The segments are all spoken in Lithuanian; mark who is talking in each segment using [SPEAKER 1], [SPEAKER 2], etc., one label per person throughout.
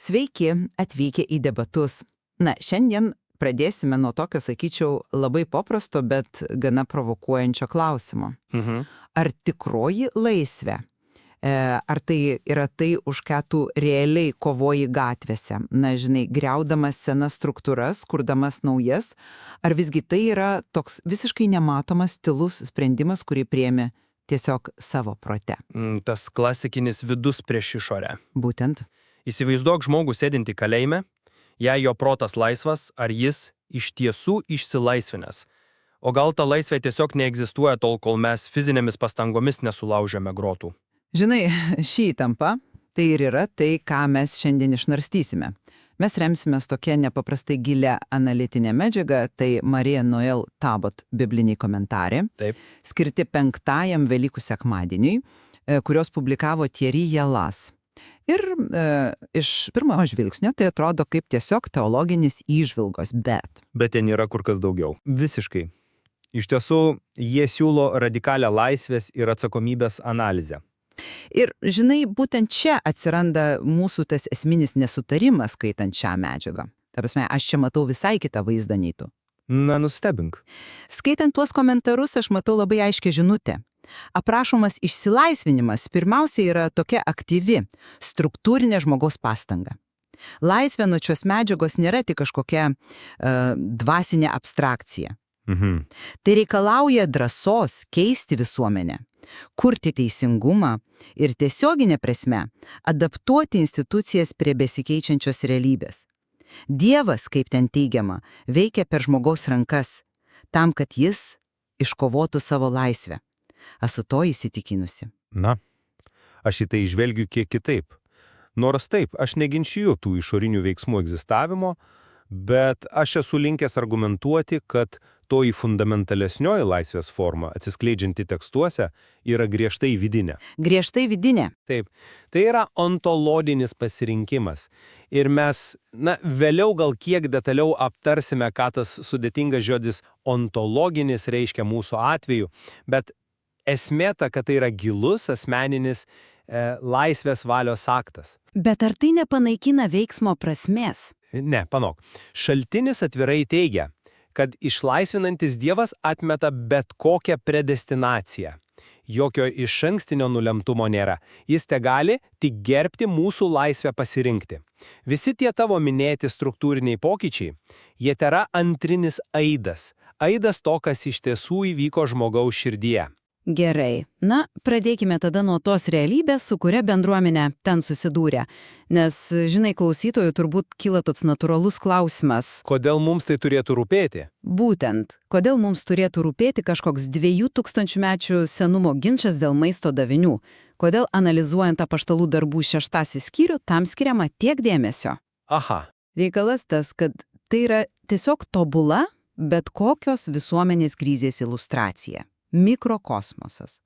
[SPEAKER 1] Sveiki, atvykę į debatus. Na, šiandien pradėsime nuo tokio, sakyčiau, labai paprasto, bet gana provokuojančio klausimo. Ar tikroji laisvė? Ar tai yra tai, už ką tu realiai kovoji gatvėse? Na, žinai, griaudamas senas struktūras, kurdamas naujas, ar visgi tai yra toks visiškai nematomas, tylus sprendimas, kurį priėmė tiesiog savo prote?
[SPEAKER 2] Tas klasikinis vidus prieš išorę.
[SPEAKER 1] Būtent.
[SPEAKER 2] Įsivaizduok žmogų sėdinti kalėjime, jei jo protas laisvas, ar jis iš tiesų išsilaisvinęs. O gal ta laisvė tiesiog neegzistuoja tol, kol mes fizinėmis pastangomis nesulaužėme grotų.
[SPEAKER 1] Žinai, šį įtampą tai ir yra tai, ką mes šiandien išnarstysime. Mes remsimės tokia nepaprastai gilia analitinė medžiaga, tai Marija Noel Tabot bibliniai komentarai,
[SPEAKER 2] Taip.
[SPEAKER 1] skirti 5-ajam Velykų sekmadieniui, kurios publikavo Thierry Jalas. Ir iš pirmojo žvilgsnio tai atrodo kaip tiesiog teologinis įžvalgos, bet...
[SPEAKER 2] Bet ten yra kur kas daugiau. Visiškai. Iš tiesų, jie siūlo radikalią laisvės ir atsakomybės analizę.
[SPEAKER 1] Ir, žinai, būtent čia atsiranda mūsų tas esminis nesutarimas, skaitant šią medžiagą. Ta prasme, aš čia matau visai kitą vaizdą nei tu.
[SPEAKER 2] Na, nustebink.
[SPEAKER 1] Skaitant tuos komentarus, aš matau labai aiškią žinutę. Aprašomas išsilaisvinimas pirmiausia yra tokia aktyvi, struktūrinė žmogaus pastanga. Laisvė nuo šios medžiagos nėra tik kažkokia dvasinė abstrakcija. Tai reikalauja drąsos keisti visuomenę, kurti teisingumą ir tiesioginė prasme adaptuoti institucijas prie besikeičiančios realybės. Dievas, kaip ten teigiama, veikia per žmogaus rankas, tam, kad jis iškovotų savo laisvę. Esu to įsitikinusi.
[SPEAKER 3] Na, aš į tai žvelgiu kiek kitaip. Nors taip, aš neginčiju tų išorinių veiksmų egzistavimo, bet aš esu linkęs argumentuoti, kad toji fundamentalesnioji laisvės forma, atsiskleidžianti tekstuose, yra griežtai vidinė.
[SPEAKER 1] Griežtai vidinė.
[SPEAKER 3] Taip, tai yra ontologinis pasirinkimas. Ir mes, vėliau gal kiek detaliau aptarsime, ką tas sudėtingas žodis ontologinis reiškia mūsų atveju, bet esmė ta, kad tai yra gilus asmeninis laisvės valios aktas.
[SPEAKER 1] Bet ar tai nepanaikina veiksmo prasmės?
[SPEAKER 3] Ne, palauk. Šaltinis atvirai teigia, kad išlaisvinantis Dievas atmeta bet kokią predestinaciją. Jokio išankstinio nulemtumo nėra. Jis tegali tik gerbti mūsų laisvę pasirinkti. Visi tie tavo minėti struktūriniai pokyčiai, jie tėra antrinis aidas. Aidas to, kas iš tiesų įvyko žmogaus širdyje.
[SPEAKER 1] Gerai. Na, pradėkime tada nuo tos realybės, su kuria bendruomenė ten susidūrė. Nes, žinai, klausytojų turbūt kyla toks natūralus klausimas.
[SPEAKER 3] Kodėl mums tai turėtų rūpėti?
[SPEAKER 1] Būtent. Kodėl mums turėtų rūpėti kažkoks 2000 mečių senumo ginčas dėl maisto davinių? Kodėl analizuojant apaštalų darbų 6 skyrių tam skiriama tiek dėmesio?
[SPEAKER 3] Aha.
[SPEAKER 1] Reikalas tas, kad tai yra tiesiog tobula, bet kokios visuomenės krizės iliustracija. Mikrokosmosas.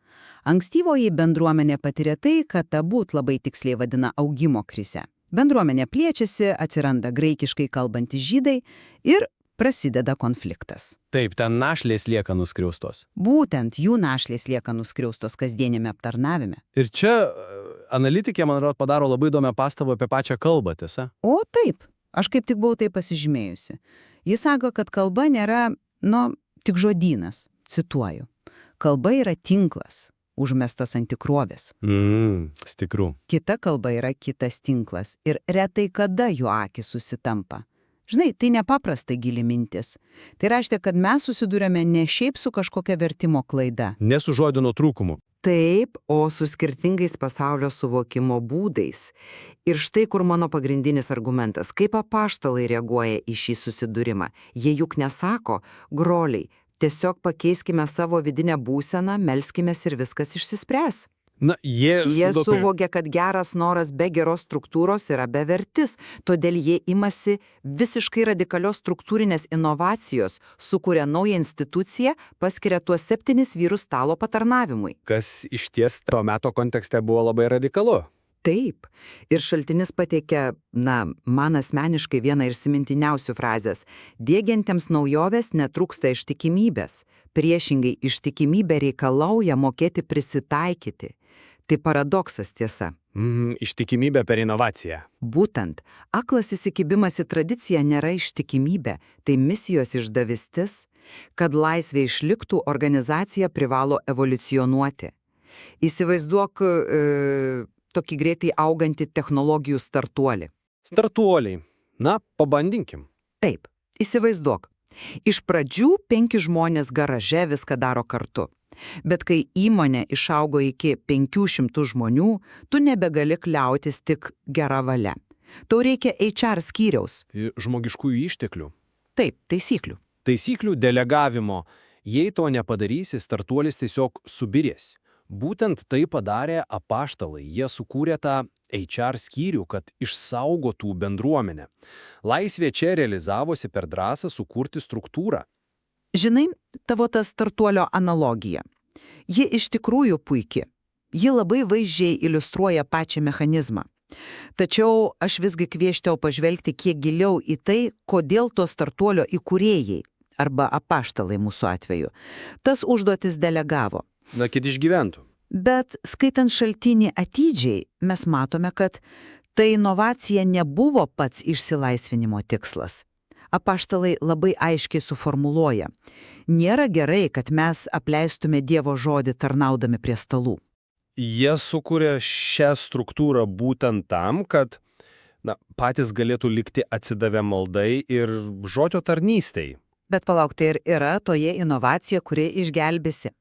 [SPEAKER 1] Ankstyvoji bendruomenė patiria tai, kad Tabut labai tiksliai vadina augimo krize. Bendruomenė plėčiasi, atsiranda graikiškai kalbantys žydai ir prasideda konfliktas.
[SPEAKER 2] Taip, ten našlės lieka nuskriaustos.
[SPEAKER 1] Būtent jų našlės lieka nuskriaustos kasdienėme aptarnavime.
[SPEAKER 2] Ir čia analitikė, man atrodo, padaro labai įdomią pastabą apie pačią kalbą, tiesa?
[SPEAKER 1] O taip, aš kaip tik buvau tai pasižymėjusi. Jis sako, kad kalba nėra, tik žodynas, cituoju. Kalba yra tinklas, užmestas ant tikrovės.
[SPEAKER 2] Stikrų.
[SPEAKER 1] Kita kalba yra kitas tinklas ir retai kada jų akys susitampa. Žinai, tai nepaprastai gili mintis. Tai reiškia, kad mes susidūrėme ne šiaip su kažkokia vertimo klaida.
[SPEAKER 2] Ne su žodino trūkumu.
[SPEAKER 1] Taip, o su skirtingais pasaulio suvokimo būdais. Ir štai kur mano pagrindinis argumentas. Kaip apaštalai reaguoja į šį susidūrimą? Jie juk nesako, broliai, tiesiog pakeiskime savo vidinę būseną, melskimės ir viskas išsispręs. Jie suvokia, kad geras noras be geros struktūros yra bevertis, todėl jie imasi visiškai radikalios struktūrinės inovacijos, sukuria naują instituciją, paskiria tuos 7 vyrus stalo patarnavimui.
[SPEAKER 2] Kas išties to meto kontekste buvo labai radikalu.
[SPEAKER 1] Taip. Ir šaltinis pateikia, man asmeniškai vieną iš įsimintiniausių frazės. Diegiantiems naujoves netrūksta ištikimybės. Priešingai, ištikimybė reikalauja mokėti prisitaikyti. Tai paradoksas tiesa.
[SPEAKER 3] Ištikimybė per inovaciją.
[SPEAKER 1] Būtent, aklas įsikibimas į tradiciją nėra ištikimybė, tai misijos išdavystis, kad laisvė išliktų, organizacija privalo evoliucionuoti. Įsivaizduok tokį greitai augantį technologijų startuolį.
[SPEAKER 3] Startuoliai. Na, pabandinkim.
[SPEAKER 1] Taip, įsivaizduok. Iš pradžių 5 žmonės garaže viską daro kartu. Bet kai įmonė išaugo iki 500 žmonių, tu nebegali kliautis tik gera valia. Tau reikia HR skyriaus.
[SPEAKER 3] Žmogiškųjų išteklių.
[SPEAKER 1] Taip, taisyklių.
[SPEAKER 3] Taisyklių delegavimo. Jei to nepadarysi, startuolis tiesiog subirės. Būtent tai padarė apaštalai. Jie sukūrė tą HR skyrių, kad išsaugotų bendruomenę. Laisvė čia realizavosi per drąsą sukurti struktūrą.
[SPEAKER 1] Žinai, tavo ta startuolio analogija. Ji iš tikrųjų puiki. Ji labai vaizdžiai iliustruoja pačią mechanizmą. Tačiau aš visgi kvieščiau pažvelgti kiek giliau į tai, kodėl to startuolio įkūrėjai, arba apaštalai mūsų atveju, tas užduotis delegavo.
[SPEAKER 3] Na, kad išgyventų.
[SPEAKER 1] Bet skaitant šaltinį atidžiai, mes matome, kad ta inovacija nebuvo pats išsilaisvinimo tikslas. Apaštalai labai aiškiai suformuluoja. Nėra gerai, kad mes apleistume Dievo žodį tarnaudami prie stalų.
[SPEAKER 3] Jie sukūrė šią struktūrą būtent tam, kad patys galėtų likti atsidavę maldai ir žodžio tarnystei.
[SPEAKER 1] Bet palauk, tai ir yra toje inovacija, kuri išgelbėsi.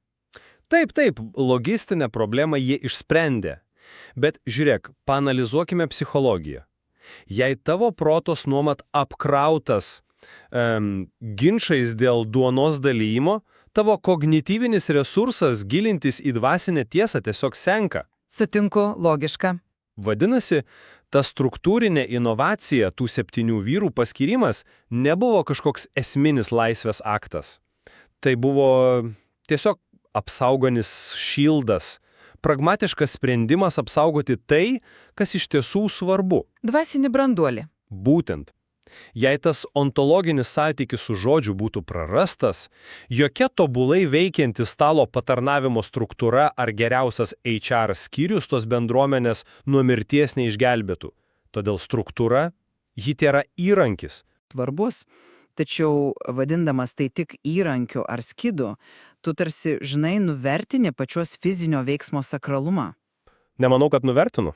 [SPEAKER 3] Taip, logistinę problemą jie išsprendė. Bet žiūrėk, paanalizuokime psichologiją. Jei tavo protos nuomat apkrautas ginčais dėl duonos dalymo, tavo kognityvinis resursas gilintis į dvasinę tiesą tiesiog senka.
[SPEAKER 1] Sutinku, logiška.
[SPEAKER 3] Vadinasi, ta struktūrinė inovacija, tų 7 vyrų paskyrimas, nebuvo kažkoks esminis laisvės aktas. Tai buvo tiesiog apsaugonis šildas, pragmatiškas sprendimas apsaugoti tai, kas iš tiesų svarbu.
[SPEAKER 1] Dvasinį branduolį.
[SPEAKER 3] Būtent. Jei tas ontologinis santykis su žodžiu būtų prarastas, jokia tobulai veikianti stalo patarnavimo struktūra ar geriausias HR skyrius tos bendruomenės nuo mirties neišgelbėtų. Todėl struktūra, ji tėra įrankis.
[SPEAKER 1] Svarbus, tačiau vadindamas tai tik įrankiu ar skydu, tu tarsi, nuvertini pačios fizinio veiksmo sakralumą.
[SPEAKER 3] Nemanau, kad nuvertinu.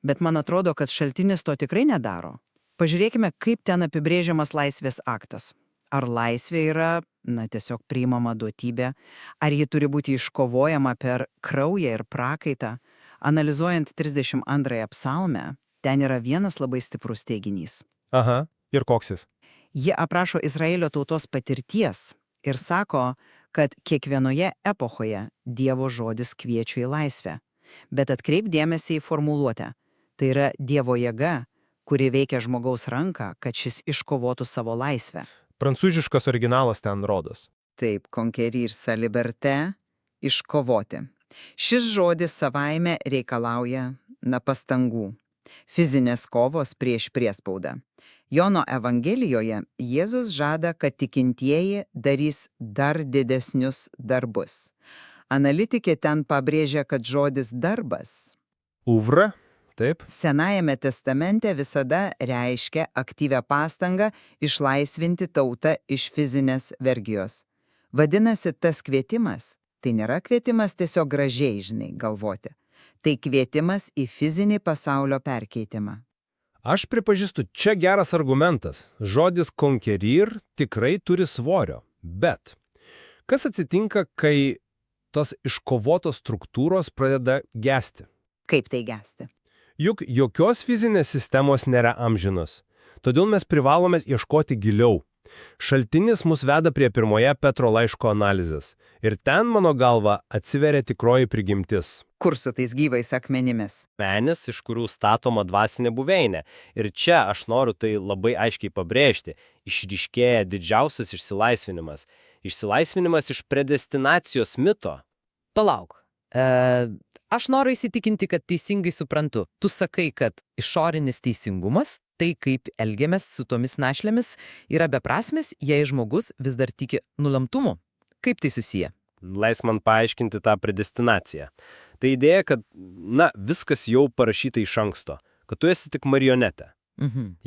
[SPEAKER 1] Bet man atrodo, kad šaltinis to tikrai nedaro. Pažiūrėkime, kaip ten apibrėžiamas laisvės aktas. Ar laisvė yra, tiesiog priimama duotybė, ar ji turi būti iškovojama per kraują ir prakaitą. Analizuojant 32 psalmę, ten yra vienas labai stiprus teiginys.
[SPEAKER 3] Aha, ir koks jis?
[SPEAKER 1] Ji aprašo Izraelio tautos patirties ir sako, kad kiekvienoje epochoje Dievo žodis kviečia į laisvę. Bet atkreip dėmesį į formuluotę. Tai yra Dievo jėga, kuri veikia žmogaus ranką, kad šis iškovotų savo laisvę.
[SPEAKER 2] Prancūziškas originalas ten rodos.
[SPEAKER 1] Taip, conquérir sa liberté, iškovoti. Šis žodis savaime reikalauja pastangų. Fizinės kovos prieš priespaudą. Jono Evangelijoje Jėzus žada, kad tikintieji darys dar didesnius darbus. Analitikė ten pabrėžia, kad žodis darbas
[SPEAKER 2] Uvra, taip.
[SPEAKER 1] Senajame testamente visada reiškia aktyvią pastangą išlaisvinti tautą iš fizinės vergijos. Vadinasi, tas kvietimas, tai nėra kvietimas tiesiog gražiai, galvoti. Tai kvietimas į fizinį pasaulio perkeitimą.
[SPEAKER 3] Aš pripažįstu, čia geras argumentas. Žodis conquérir tikrai turi svorio. Bet kas atsitinka, kai tos iškovotos struktūros pradeda gesti?
[SPEAKER 1] Kaip tai gesti?
[SPEAKER 3] Juk jokios fizinės sistemos nėra amžinos. Todėl mes privalome ieškoti giliau. Šaltinis mus veda prie 1 Petro laiško analizės. Ir ten, mano galva, atsiveria tikroji prigimtis.
[SPEAKER 1] Kur su tais gyvais akmenimis?
[SPEAKER 4] Akmenys, iš kurių statoma dvasinė buveinė. Ir čia aš noriu tai labai aiškiai pabrėžti. Išryškėja didžiausias išsilaisvinimas. Išsilaisvinimas iš predestinacijos mito.
[SPEAKER 5] Palauk. Aš noriu įsitikinti, kad teisingai suprantu. Tu sakai, kad išorinis teisingumas, tai kaip elgiamės su tomis našlėmis, yra beprasmis, jei žmogus vis dar tiki nulemtumu. Kaip tai susiję?
[SPEAKER 4] Leis man paaiškinti tą predestinaciją. Tai idėja, kad, viskas jau parašyta iš anksto, kad tu esi tik marionetė.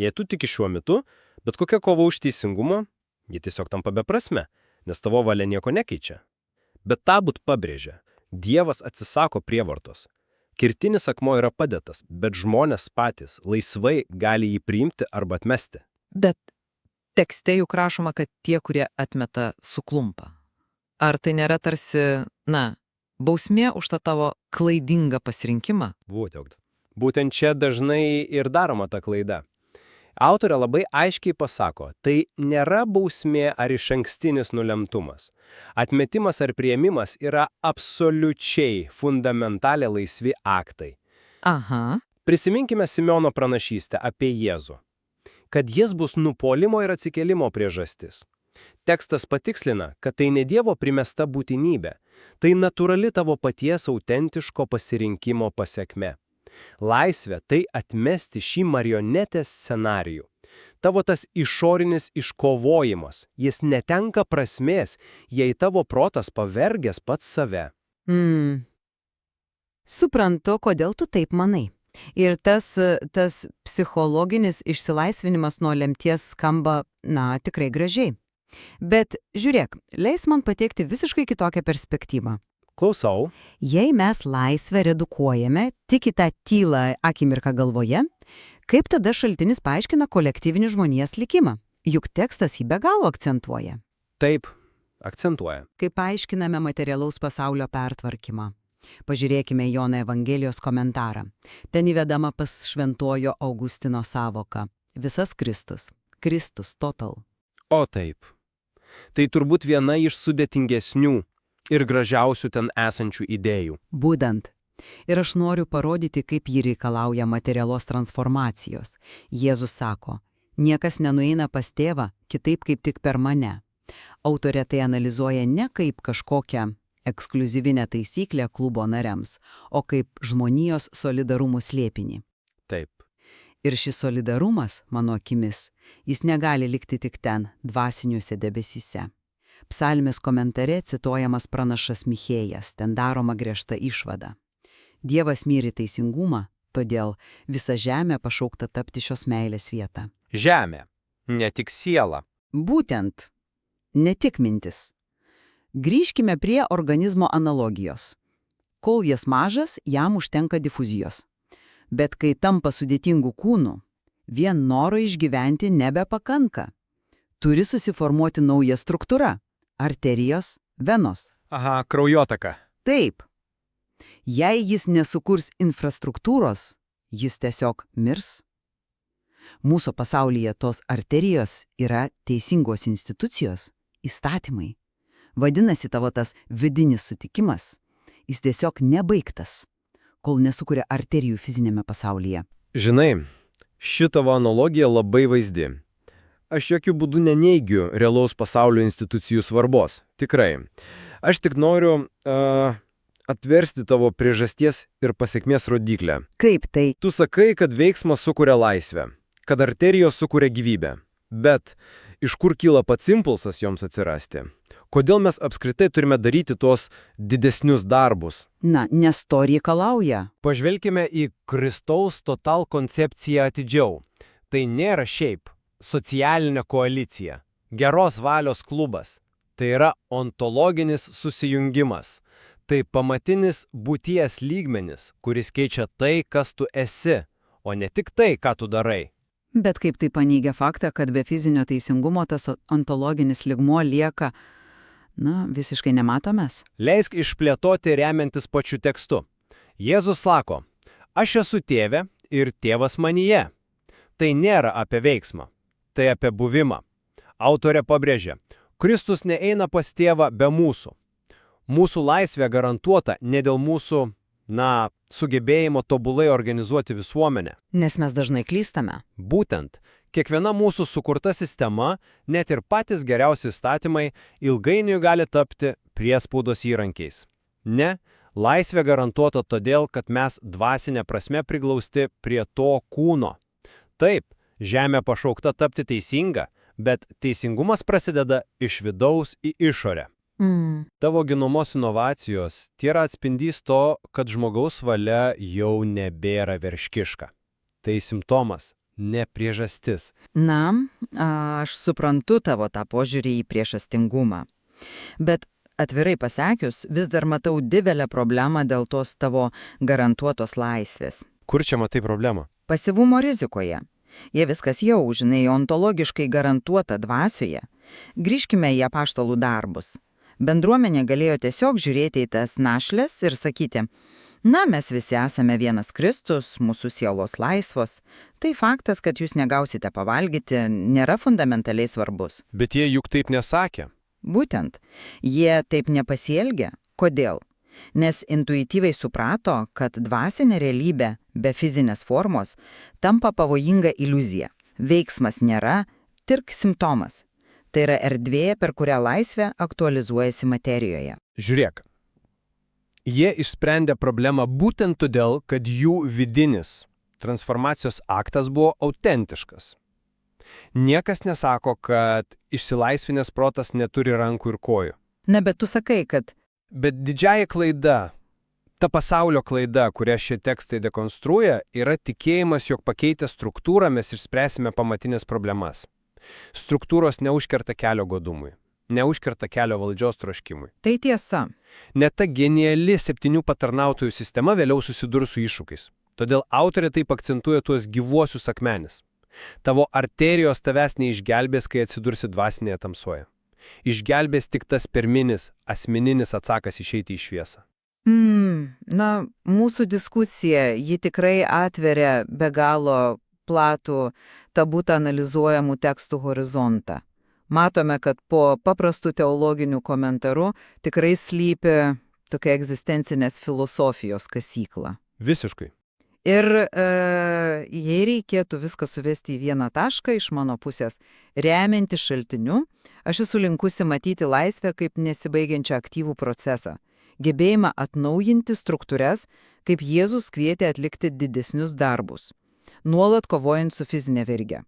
[SPEAKER 4] Jei tu tiki šiuo metu, bet kokia kova už teisingumą, ji tiesiog tampa beprasme, nes tavo valia nieko nekeičia. Bet tą būt pabrėžia. Dievas atsisako prievartos. Kirtinis akmuo yra padėtas, bet žmonės patys laisvai gali jį priimti arba atmesti.
[SPEAKER 5] Bet tekste juk rašoma, kad tie, kurie atmeta, suklumpa. Ar tai nėra tarsi, bausmė už tą tavo klaidingą pasirinkimą?
[SPEAKER 4] Būtent čia dažnai ir daroma ta klaida. Autorė labai aiškiai pasako, tai nėra bausmė ar išankstinis nulemtumas. Atmetimas ar priėmimas yra absoliučiai fundamentaliai laisvi aktai.
[SPEAKER 5] Aha.
[SPEAKER 4] Prisiminkime Simeono pranašystę apie Jėzų. Kad jis bus nupuolimo ir atsikėlimo priežastis. Tekstas patikslina, kad tai ne Dievo primesta būtinybė, tai natūrali tavo paties autentiško pasirinkimo pasekmė. Laisvė tai atmesti šį marionetės scenarijų. Tavo tas išorinis iškovojimas, jis netenka prasmės, jei tavo protas pavergęs pats save.
[SPEAKER 1] Suprantu, kodėl tu taip manai. Ir tas psichologinis išsilaisvinimas nuo lemties skamba, tikrai gražiai. Bet žiūrėk, leis man pateikti visiškai kitokią perspektyvą.
[SPEAKER 4] Klausau.
[SPEAKER 1] Jei mes laisvę redukuojame tik į tą tylą akimirką galvoje, kaip tada šaltinis paaiškina kolektyvinį žmonijos likimą? Juk tekstas jį be galo akcentuoja.
[SPEAKER 4] Taip, akcentuoja.
[SPEAKER 1] Kaip paaiškiname materialaus pasaulio pertvarkymą? Pažiūrėkime Jono Evangelijos komentarą. Ten įvedama pas šventojo Augustino sąvoka. Visas Kristus. Kristus total.
[SPEAKER 4] O taip. Tai turbūt viena iš sudėtingesnių ir gražiausių ten esančių idėjų.
[SPEAKER 1] Būtent. Ir aš noriu parodyti, kaip ji reikalauja materialos transformacijos. Jėzus sako, niekas nenueina pas tėvą, kitaip kaip tik per mane. Autorė tai analizuoja ne kaip kažkokią ekskliuzyvinę taisyklę klubo nariams, o kaip žmonijos solidarumų slėpinį.
[SPEAKER 4] Taip.
[SPEAKER 1] Ir šis solidarumas, mano akimis, jis negali likti tik ten, dvasiniuose debesyse. Psalmės komentare cituojamas pranašas Michėjas, ten daroma griežta išvada. Dievas myli teisingumą, todėl visa žemė pašaukta tapti šios meilės vieta.
[SPEAKER 3] Žemė, ne tik siela.
[SPEAKER 1] Būtent, ne tik mintis. Grįžkime prie organizmo analogijos. Kol jis mažas, jam užtenka difuzijos. Bet kai tampa sudėtingų kūnų, vien noro išgyventi nebepakanka. Turi susiformuoti nauja struktūra. Arterijos, venos.
[SPEAKER 3] Aha, kraujotaka.
[SPEAKER 1] Taip. Jei jis nesukurs infrastruktūros, jis tiesiog mirs. Mūsų pasaulyje tos arterijos yra teisingos institucijos, įstatymai. Vadinasi, tavo tas vidinis sutikimas, jis tiesiog nebaigtas, kol nesukuria arterijų fizinėme pasaulyje.
[SPEAKER 3] Žinai, ši tavo analogija labai vaizdi. Aš jokių būdų neneigiu realaus pasaulio institucijų svarbos. Tikrai. Aš tik noriu atversti tavo priežasties ir pasekmės rodiklę.
[SPEAKER 1] Kaip tai?
[SPEAKER 3] Tu sakai, kad veiksmas sukuria laisvę, kad arterijos sukuria gyvybę. Bet iš kur kyla pats impulsas joms atsirasti? Kodėl mes apskritai turime daryti tuos didesnius darbus?
[SPEAKER 1] Nes to reikalauja.
[SPEAKER 3] Pažvelkime į Kristaus total koncepciją atidžiau. Tai nėra šiaip socialinė koalicija, geros valios klubas. Tai yra ontologinis susijungimas. Tai pamatinis būties lygmenis, kuris keičia tai, kas tu esi, o ne tik tai, ką tu darai.
[SPEAKER 1] Bet kaip tai paneigia faktą, kad be fizinio teisingumo tas ontologinis lygmuo lieka, visiškai nematomas?
[SPEAKER 3] Leisk išplėtoti remiantis pačiu tekstu. Jėzus sako, aš esu tėve ir tėvas manyje. Tai nėra apie veiksmą, tai apie buvimą. Autorė pabrėžia, Kristus neeina pas tėvą be mūsų. Mūsų laisvė garantuota ne dėl mūsų, sugebėjimo tobulai organizuoti visuomenę.
[SPEAKER 1] Nes mes dažnai klystame.
[SPEAKER 3] Būtent, kiekviena mūsų sukurta sistema, net ir patys geriausi įstatymai, ilgainiui gali tapti priespaudos įrankiais. Ne, laisvė garantuota todėl, kad mes dvasinė prasme priglausti prie to kūno. Taip, žemė pašaukta tapti teisinga, bet teisingumas prasideda iš vidaus į išorę. Tavo ginomos inovacijos yra atspindys to, kad žmogaus valia jau nebėra verškiška. Tai simptomas, ne priežastis.
[SPEAKER 1] Na, aš suprantu tavo tą požiūrį į priežastingumą. Bet atvirai pasakius, vis dar matau didelę problemą dėl tos tavo garantuotos laisvės.
[SPEAKER 3] Kur čia matai problemą?
[SPEAKER 1] Pasyvumo rizikoje. Jie viskas jau, žinai, ontologiškai garantuota dvasioje. Grįžkime į apaštalų darbus. Bendruomenė galėjo tiesiog žiūrėti į tas našles ir sakyti, na, mes visi esame vienas Kristus, mūsų sielos laisvos. Tai faktas, kad jūs negausite pavalgyti, nėra fundamentaliai svarbus.
[SPEAKER 3] Bet jie juk taip nesakė.
[SPEAKER 1] Būtent, jie taip nepasielgė. Kodėl? Nes intuityviai suprato, kad dvasinė realybė be fizinės formos tampa pavojinga iliuzija. Veiksmas nėra, tik simptomas. Tai yra erdvė, per kurią laisvė aktualizuojasi materijoje.
[SPEAKER 3] Žiūrėk. Jie išsprendė problemą būtent todėl, kad jų vidinis transformacijos aktas buvo autentiškas. Niekas nesako, kad išsilaisvinęs protas neturi rankų ir kojų.
[SPEAKER 1] Na, bet tu sakai, kad
[SPEAKER 3] Bet didžiąja klaida, ta pasaulio klaida, kurią šie tekstai dekonstruoja, yra tikėjimas, jog pakeitę struktūrą mes išspręsime pamatinės problemas. Struktūros neužkerta kelio godumui, neužkerta kelio valdžios troškimui.
[SPEAKER 1] tai tiesa.
[SPEAKER 3] Net ta geniali 7 patarnautojų sistema vėliau susidurs su iššūkiais. Todėl autorė taip akcentuoja tuos gyvuosius akmenis. Tavo arterijos tavęs neišgelbės, kai atsidursi dvasinėje tamsoje. Išgelbės tik tas pirminis, asmeninis atsakas išeiti į šviesą.
[SPEAKER 1] Na, mūsų diskusija, ji tikrai atveria be galo platų tabutą analizuojamų tekstų horizontą. Matome, kad po paprastų teologinių komentarų tikrai slypi tokia egzistencinės filosofijos kasykla.
[SPEAKER 3] Visiškai.
[SPEAKER 1] Ir jei reikėtų viską suvesti į vieną tašką iš mano pusės, remianti šaltiniu, aš esu linkusi matyti laisvę kaip nesibaigiančią aktyvų procesą, gebėjimą atnaujinti struktūras, kaip Jėzus kvietė atlikti didesnius darbus, nuolat kovojant su fizinė verge.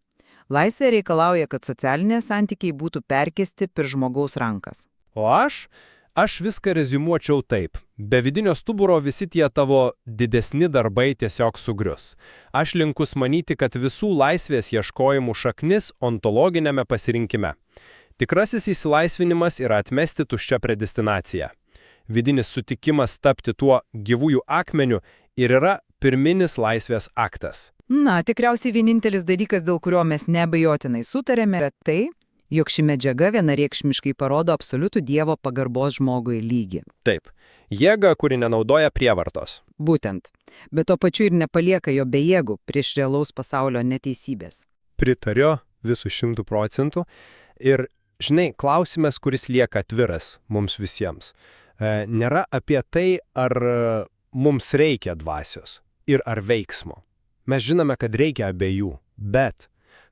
[SPEAKER 1] Laisvė reikalauja, kad socialiniai santykiai būtų perkesti per žmogaus rankas.
[SPEAKER 3] O aš viską reziumuočiau taip. Be vidinio stuburo visi tie tavo didesni darbai tiesiog sugrius. Aš linkus manyti, kad visų laisvės ieškojimų šaknis ontologinėme pasirinkime. Tikrasis įsilaisvinimas yra atmesti tuščią predestinaciją. Vidinis sutikimas tapti tuo gyvųjų akmeniu ir yra pirminis laisvės aktas.
[SPEAKER 1] Na, tikriausiai vienintelis dalykas, dėl kurio mes neabejotinai sutarėme, yra tai, jog ši medžiaga vienareikšmiškai parodo absoliutų Dievo pagarbos žmogui lygį.
[SPEAKER 3] Taip. Jėga, kuri nenaudoja prievartos.
[SPEAKER 1] Būtent. Bet tuo pačiu ir nepalieka jo bejėgų prieš realaus pasaulio neteisybės.
[SPEAKER 3] Pritariu visų 100%. Ir, žinai, klausimas, kuris lieka atviras mums visiems, nėra apie tai, ar mums reikia dvasios ir ar veiksmo. Mes žinome, kad reikia abiejų, bet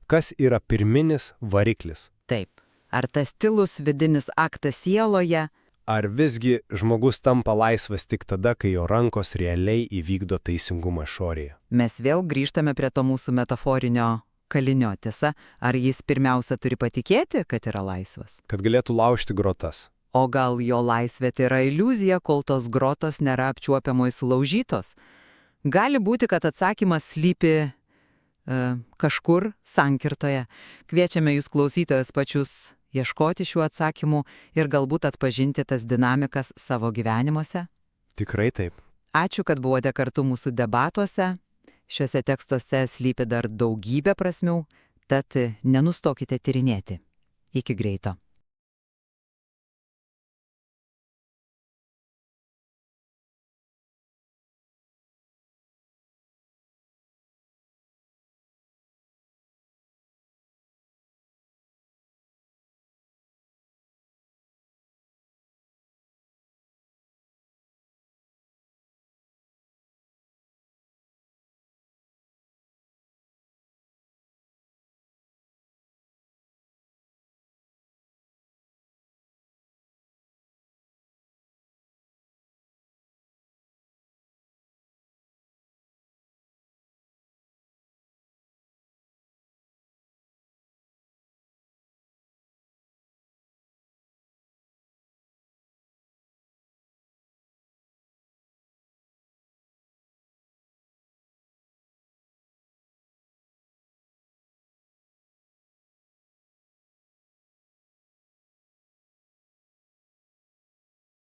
[SPEAKER 3] kas yra pirminis variklis?
[SPEAKER 1] Taip. Ar tas tylus vidinis aktas sieloje?
[SPEAKER 3] Ar visgi žmogus tampa laisvas tik tada, kai jo rankos realiai įvykdo teisingumą išorėje?
[SPEAKER 1] Mes vėl grįžtame prie to mūsų metaforinio kalinio, tiesa, ar jis pirmiausia turi patikėti, kad yra laisvas?
[SPEAKER 3] Kad galėtų laužti grotas.
[SPEAKER 1] O gal jo laisvė tai yra iliuzija, kol tos grotos nėra apčiuopiamai sulaužytos? Gali būti, kad atsakymas slypi kažkur sankirtoje. Kviečiame jūs klausytojus pačius ieškoti šių atsakymų ir galbūt atpažinti tas dinamikas savo gyvenimuose.
[SPEAKER 3] Tikrai taip.
[SPEAKER 1] Ačiū, kad buvote kartu mūsų debatuose. Šiuose tekstuose slypi dar daugybė prasmių, tad nenustokite tyrinėti. Iki greito.